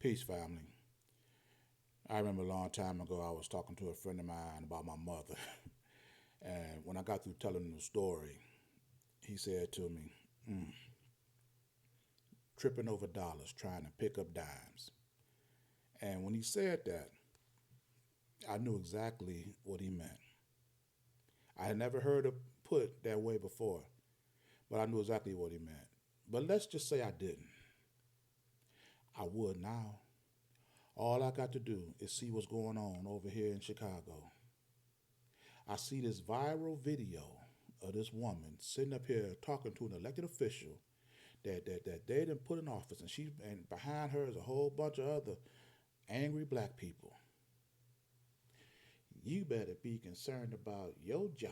Peace, family. I remember a long time ago I was talking to a friend of mine about my mother. And when I got through telling him the story, he said to me, tripping over dollars, trying to pick up dimes. And when he said that, I knew exactly what he meant. I had never heard it put that way before, but I knew exactly what he meant. But let's just say I didn't. I would now. All I got to do is see what's going on over here in Chicago. I see this viral video of this woman sitting up here talking to an elected official that they didn't put in office, and behind her is a whole bunch of other angry black people. You better be concerned about your job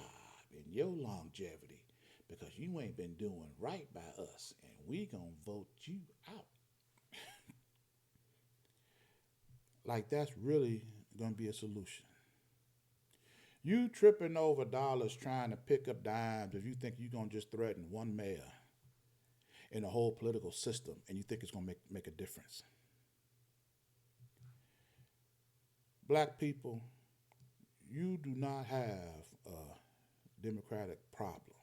and your longevity because you ain't been doing right by us, and we gonna vote you out. Like that's really gonna be a solution. You tripping over dollars trying to pick up dimes if you think you're gonna just threaten one mayor in the whole political system and you think it's gonna make a difference. Black people, you do not have a democratic problem.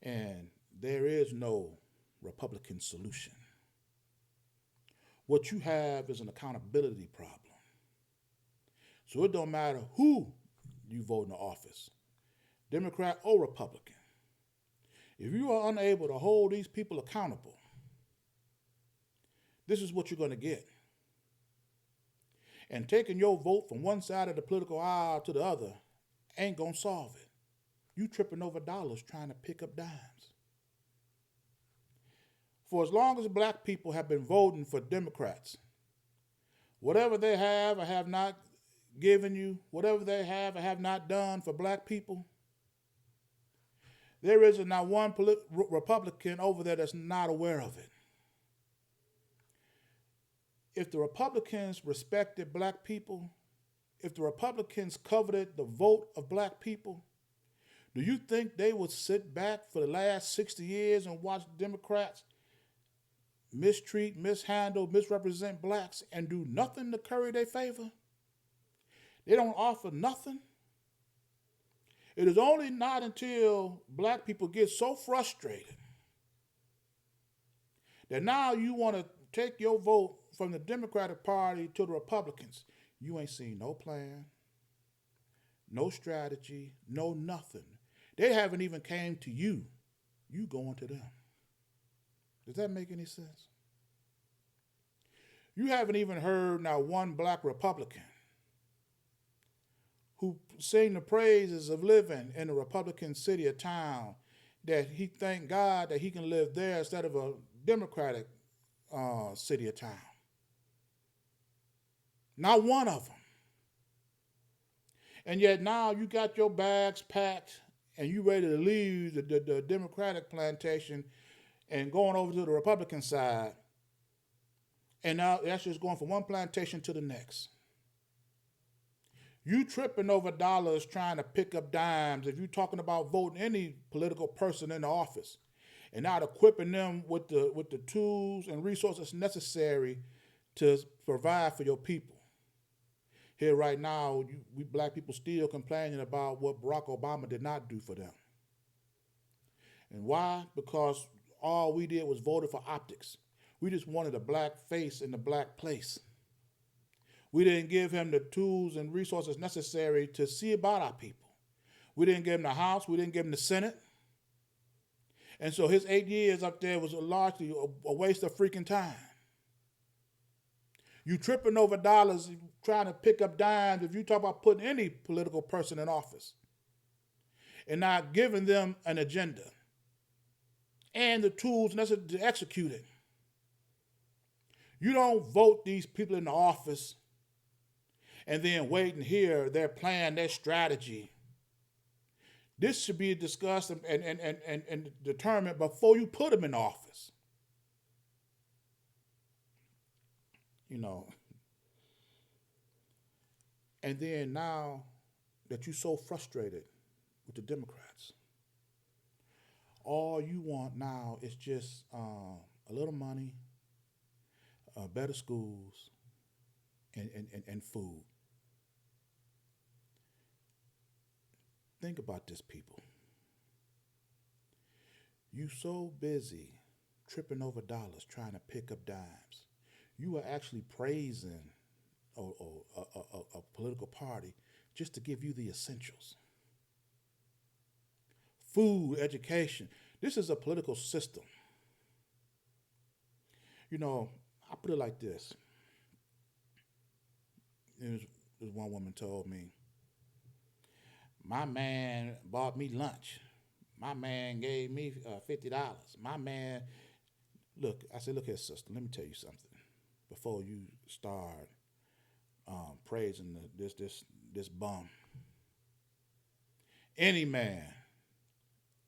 And there is no Republican solution. What you have is an accountability problem. So it don't matter who you vote in the office, Democrat or Republican. If you are unable to hold these people accountable, this is what you're going to get. And taking your vote from one side of the political aisle to the other ain't going to solve it. You tripping over dollars trying to pick up dimes. For as long as black people have been voting for Democrats, whatever they have or have not given you, whatever they have or have not done for black people, there isn't not one Republican over there that's not aware of it. If the Republicans respected black people, if the Republicans coveted the vote of black people, do you think they would sit back for the last 60 years and watch Democrats mistreat, mishandle, misrepresent blacks and do nothing to curry their favor? They don't offer nothing. It is only not until black people get so frustrated that now you want to take your vote from the Democratic Party to the Republicans. You ain't seen no plan, no strategy, no nothing. They haven't even came to you. You going to them. Does that make any sense? You haven't even heard now one black Republican who sing the praises of living in a Republican city or town, that he thank God that he can live there instead of a Democratic city or town. Not one of them. And yet now you got your bags packed and you ready to leave the Democratic plantation and going over to the Republican side. And now that's just going from one plantation to the next. You tripping over dollars trying to pick up dimes if you're talking about voting any political person in the office and not equipping them with the tools and resources necessary to provide for your people. Here right now, we black people still complaining about what Barack Obama did not do for them. And why? Because all we did was voted for optics. We just wanted a black face in the black place. We didn't give him the tools and resources necessary to see about our people. We didn't give him the House. We didn't give him the Senate. And so his 8 years up there was largely a waste of freaking time. You tripping over dollars, trying to pick up dimes if you talk about putting any political person in office and not giving them an agenda and the tools necessary to execute it. You don't vote these people in the office and then wait and hear their plan, their strategy. This should be discussed and determined before you put them in office. You know. And then now that you're so frustrated with the Democrats, all you want now is just a little money, better schools, and food. Think about this, people. You so busy tripping over dollars trying to pick up dimes. You are actually praising a political party just to give you the essentials. Food, education. This is a political system. You know, I put it like this. This one woman told me, my man bought me lunch. My man gave me $50. My man, look, I said, look here, sister, let me tell you something before you start praising this bum. Any man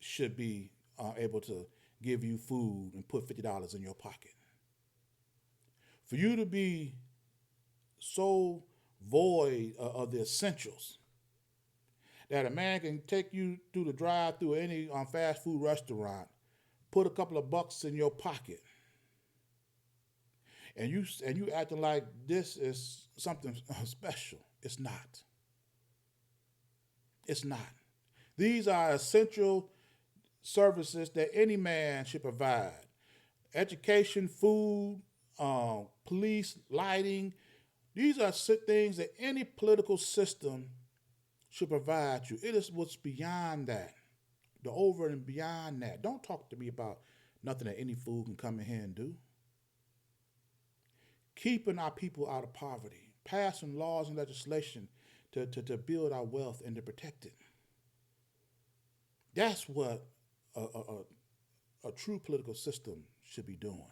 should be able to give you food and put $50 in your pocket. For you to be so void of the essentials that a man can take you through the drive-through any fast food restaurant, put a couple of bucks in your pocket, and you acting like this is something special. It's not. It's not. These are essential services that any man should provide: education, food, police, lighting. These are things that any political system should provide you. It is what's beyond that, the over and beyond that. Don't talk to me about nothing that any fool can come in here and do. Keeping our people out of poverty, passing laws and legislation to build our wealth and to protect it. That's what a true political system should be doing.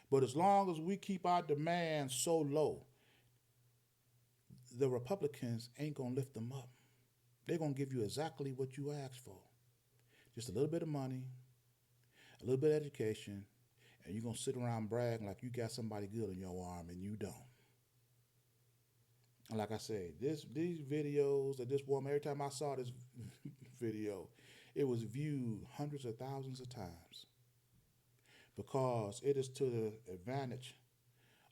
But as long as we keep our demands so low, the Republicans ain't going to lift them up. They're going to give you exactly what you asked for. Just a little bit of money, a little bit of education, and you're going to sit around bragging like you got somebody good in your arm, and you don't. And like I said, these videos of this woman, every time I saw this video, it was viewed hundreds of thousands of times, because it is to the advantage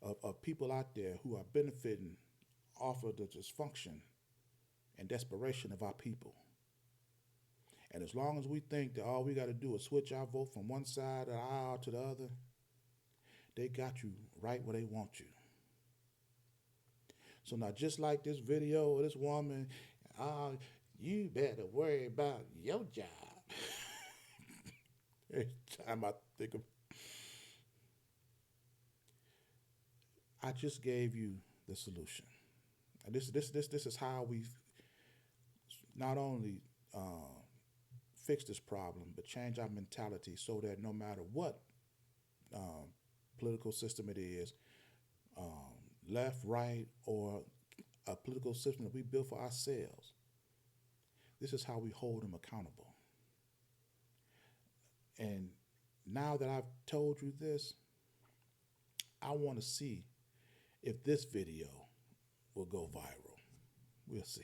of people out there who are benefiting off of the dysfunction and desperation of our people. And as long as we think that all we got to do is switch our vote from one side of the aisle to the other, they got you right where they want you. So now, just like this video of this woman, you better worry about your job. Every time I think of, I just gave you the solution. And this is how we not only fix this problem, but change our mentality so that no matter what political system it is, left, right, or a political system that we build for ourselves, this is how we hold them accountable. And now that I've told you this, I want to see if this video will go viral. We'll see.